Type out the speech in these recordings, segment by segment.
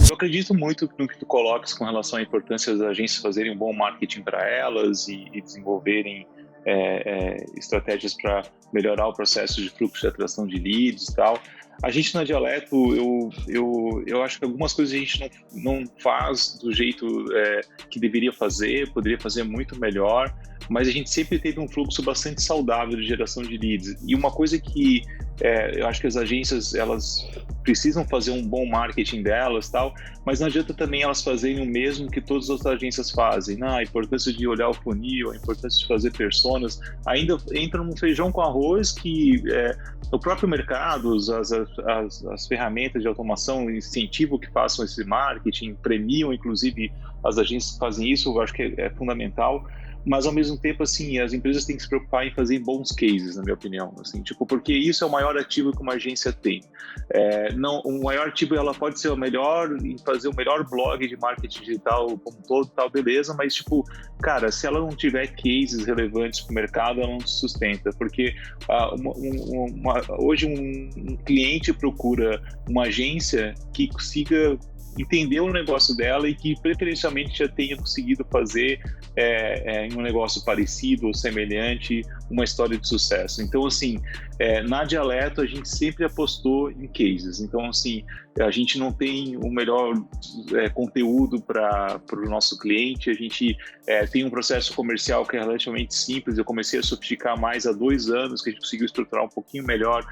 Eu acredito muito no que tu colocas com relação à importância das agências fazerem um bom marketing para elas e desenvolverem estratégias para melhorar o processo de fluxo de atração de leads e tal. A gente na Dialeto, eu acho que algumas coisas a gente não faz do jeito que deveria fazer, poderia fazer muito melhor, mas a gente sempre teve um fluxo bastante saudável de geração de leads. E uma coisa que eu acho que as agências, elas precisam fazer um bom marketing delas, tal, mas não adianta também elas fazerem o mesmo que todas as outras agências fazem. A importância de olhar o funil, a importância de fazer personas, ainda entra num feijão com arroz que o próprio mercado, as ferramentas de automação incentivam que façam esse marketing, premiam inclusive as agências que fazem isso, eu acho que é fundamental. Mas ao mesmo tempo, assim, as empresas têm que se preocupar em fazer bons cases, na minha opinião, assim, tipo, porque isso é o maior ativo que uma agência tem. Não, o maior ativo, ela pode ser o melhor em fazer o melhor blog de marketing digital como todo, tal, beleza, mas tipo, cara, se ela não tiver cases relevantes para o mercado, ela não se sustenta, porque hoje um cliente procura uma agência que consiga entender o negócio dela e que preferencialmente já tenha conseguido fazer em um negócio parecido ou semelhante uma história de sucesso. Então, assim, na Dialeto a gente sempre apostou em cases. Então, assim, a gente não tem o melhor conteúdo para o nosso cliente, a gente tem um processo comercial que é relativamente simples. Eu comecei a sofisticar mais há 2 anos, que a gente conseguiu estruturar um pouquinho melhor.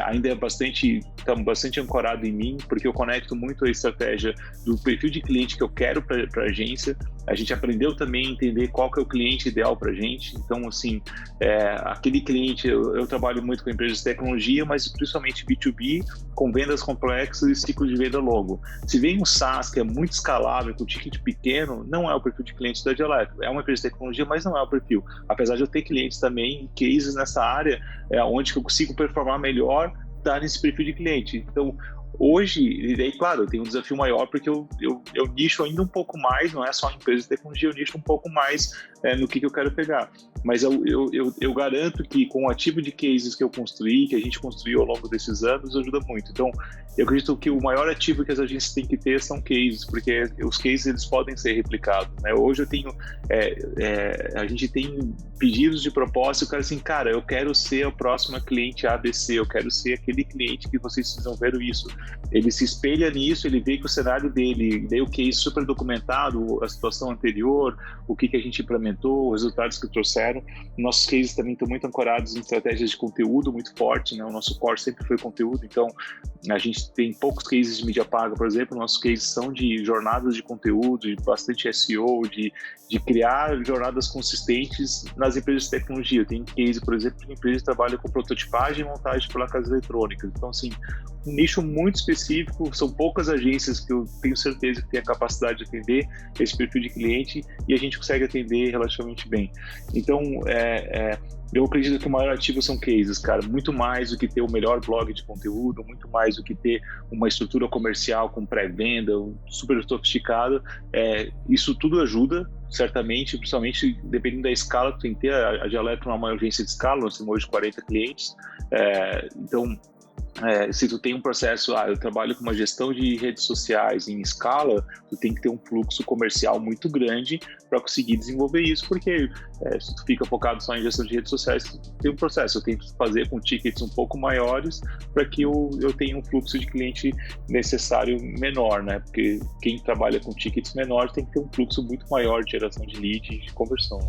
Ainda está bastante ancorado em mim, porque eu conecto muito a estratégia do perfil de cliente que eu quero para a agência. A gente aprendeu também a entender qual que é o cliente ideal para a gente. Então, assim, aquele cliente, eu trabalho muito com empresas de tecnologia, mas principalmente B2B, com vendas complexas e ciclo de venda longo. Se vem um SaaS que é muito escalável, com ticket pequeno, não é o perfil de cliente da Dialeto. É uma empresa de tecnologia, mas não é o perfil. Apesar de eu ter clientes também, cases nessa área, onde que eu consigo performar melhor, tá nesse perfil de cliente. Então, hoje, e daí, claro, eu tenho um desafio maior porque eu nicho ainda um pouco mais, não é só empresa de tecnologia, eu nicho um pouco mais no que eu quero pegar. Mas eu garanto que com o ativo de cases que eu construí, que a gente construiu ao longo desses anos, ajuda muito. Então, eu acredito que o maior ativo que as agências têm que ter são cases, porque os cases eles podem ser replicados, né? Hoje eu tenho, a gente tem pedidos de proposta, o cara assim, cara, eu quero ser a próxima cliente ABC, eu quero ser aquele cliente que vocês desenvolveram isso. Ele se espelha nisso, ele vê que o cenário dele, daí o case super documentado, a situação anterior, o que a gente implementou, os resultados que trouxeram. Nossos cases também estão muito ancorados em estratégias de conteúdo muito forte, né? O nosso core sempre foi conteúdo, então a gente tem poucos cases de mídia paga, por exemplo, nossos cases são de jornadas de conteúdo, de bastante SEO, de criar jornadas consistentes nas empresas de tecnologia. Tem case, por exemplo, de empresas que trabalham com prototipagem e montagem de placas eletrônicas. Então, assim, um nicho muito específico, são poucas agências que eu tenho certeza que têm a capacidade de atender esse perfil de cliente e a gente consegue atender relativamente bem. Então, eu acredito que o maior ativo são cases, cara, muito mais do que ter o melhor blog de conteúdo, muito mais do que ter uma estrutura comercial com pré-venda, super sofisticada. Isso tudo ajuda, certamente, principalmente dependendo da escala que tem que ter. A Dialeto é uma agência de escala, nós temos hoje 40 clientes, então se tu tem um processo, eu trabalho com uma gestão de redes sociais em escala, tu tem que ter um fluxo comercial muito grande para conseguir desenvolver isso, porque se tu fica focado só em gestão de redes sociais, tu tem um processo, eu tenho que fazer com tickets um pouco maiores para que eu tenha um fluxo de cliente necessário menor, né? Porque quem trabalha com tickets menores tem que ter um fluxo muito maior de geração de lead e de conversão.